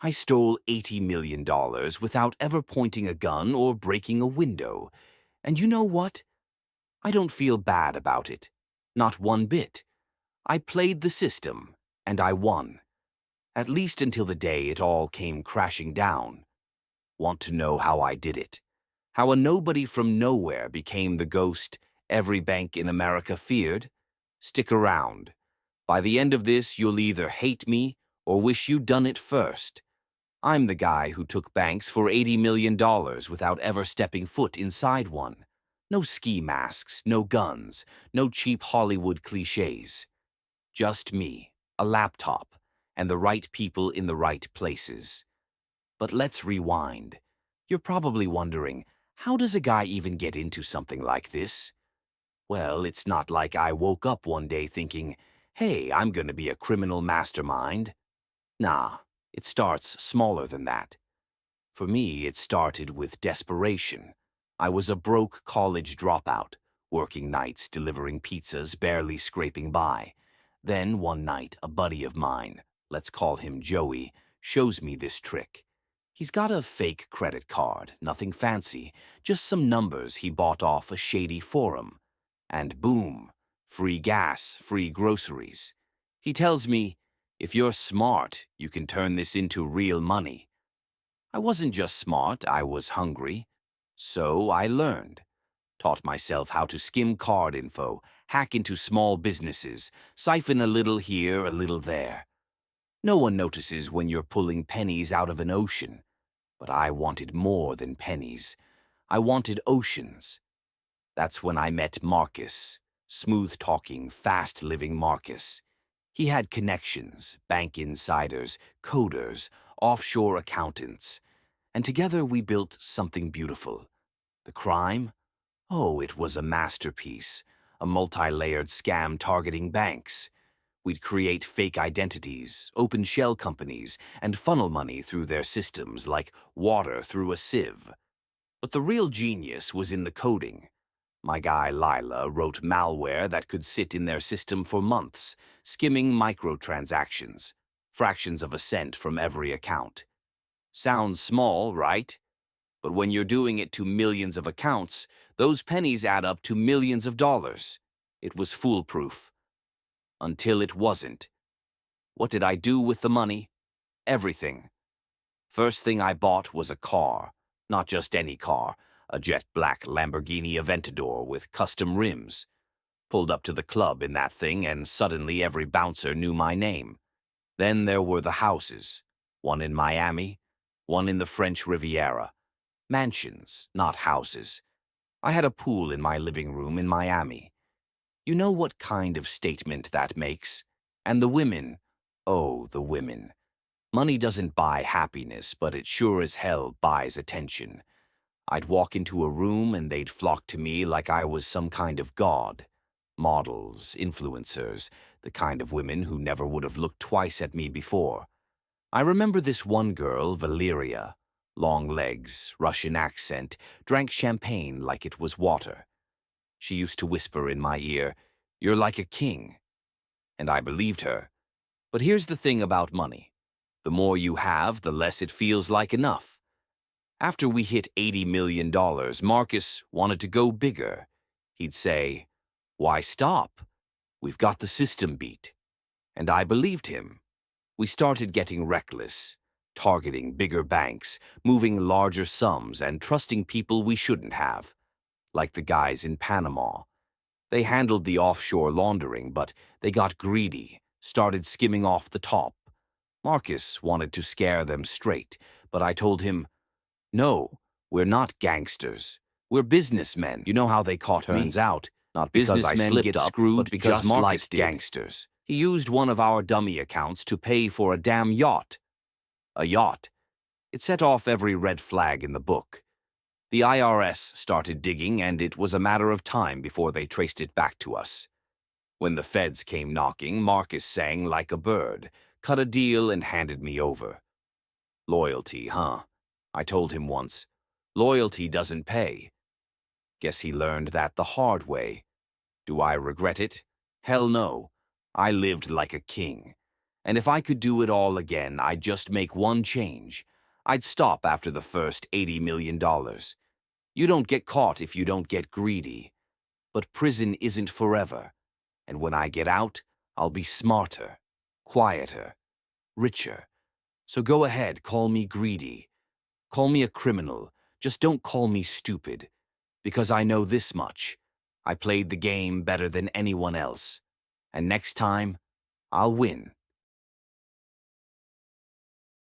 I stole $80 million without ever pointing a gun or breaking a window. And you know what? I don't feel bad about it. Not one bit. I played the system, and I won. At least until the day it all came crashing down. Want to know how I did it? How a nobody from nowhere became the ghost every bank in America feared? Stick around. By the end of this, you'll either hate me or wish you'd done it first. I'm the guy who took banks for $80 million without ever stepping foot inside one. No ski masks, no guns, no cheap Hollywood cliches. Just me, a laptop, and the right people in the right places. But let's rewind. You're probably wondering, how does a guy even get into something like this? Well, it's not like I woke up one day thinking, hey, I'm gonna be a criminal mastermind. Nah, it starts smaller than that. For me, it started with desperation. I was a broke college dropout, working nights delivering pizzas, barely scraping by. Then one night, a buddy of mine, let's call him Joey, shows me this trick. He's got a fake credit card, nothing fancy, just some numbers he bought off a shady forum. And boom, free gas, free groceries. He tells me, if you're smart, you can turn this into real money. I wasn't just smart, I was hungry. So I learned. Taught myself how to skim card info, hack into small businesses, siphon a little here, a little there. No one notices when you're pulling pennies out of an ocean. But I wanted more than pennies. I wanted oceans. That's when I met Marcus, smooth-talking, fast-living Marcus. He had connections, bank insiders, coders, offshore accountants, and together we built something beautiful. The crime? Oh, it was a masterpiece, a multi-layered scam targeting banks. We'd create fake identities, open shell companies, and funnel money through their systems like water through a sieve. But the real genius was in the coding. My guy Lila wrote malware that could sit in their system for months, skimming microtransactions, fractions of a cent from every account. Sounds small, right? But when you're doing it to millions of accounts, those pennies add up to millions of dollars. It was foolproof. Until it wasn't. What did I do with the money? Everything. First thing I bought was a car. Not just any car, a jet black Lamborghini Aventador with custom rims. Pulled up to the club in that thing and suddenly every bouncer knew my name. Then there were the houses. One in Miami, one in the French Riviera. Mansions, not houses. I had a pool in my living room in Miami. You know what kind of statement that makes? And the women, oh, the women. Money doesn't buy happiness, but it sure as hell buys attention. I'd walk into a room and they'd flock to me like I was some kind of god. Models, influencers, the kind of women who never would have looked twice at me before. I remember this one girl, Valeria. Long legs, Russian accent, drank champagne like it was water. She used to whisper in my ear, "You're like a king." And I believed her. But here's the thing about money. The more you have, the less it feels like enough. After we hit $80 million, Marcus wanted to go bigger. He'd say, "Why stop? We've got the system beat." And I believed him. We started getting reckless, targeting bigger banks, moving larger sums, and trusting people we shouldn't have. Like the guys in Panama. They handled the offshore laundering, but they got greedy, started skimming off the top. Marcus wanted to scare them straight, but I told him, "No, we're not gangsters. We're businessmen." You know how they caught me? Turns out, not because I slipped up, but because Marcus did. Gangsters. He used one of our dummy accounts to pay for a damn yacht. A yacht. It set off every red flag in the book. The IRS started digging, and it was a matter of time before they traced it back to us. When the feds came knocking, Marcus sang like a bird, cut a deal, and handed me over. Loyalty, huh? I told him once. Loyalty doesn't pay. Guess he learned that the hard way. Do I regret it? Hell no. I lived like a king. And if I could do it all again, I'd just make one change. I'd stop after the first $80 million. You don't get caught if you don't get greedy. But prison isn't forever. And when I get out, I'll be smarter, quieter, richer. So go ahead, call me greedy. Call me a criminal. Just don't call me stupid. Because I know this much. I played the game better than anyone else. And next time, I'll win.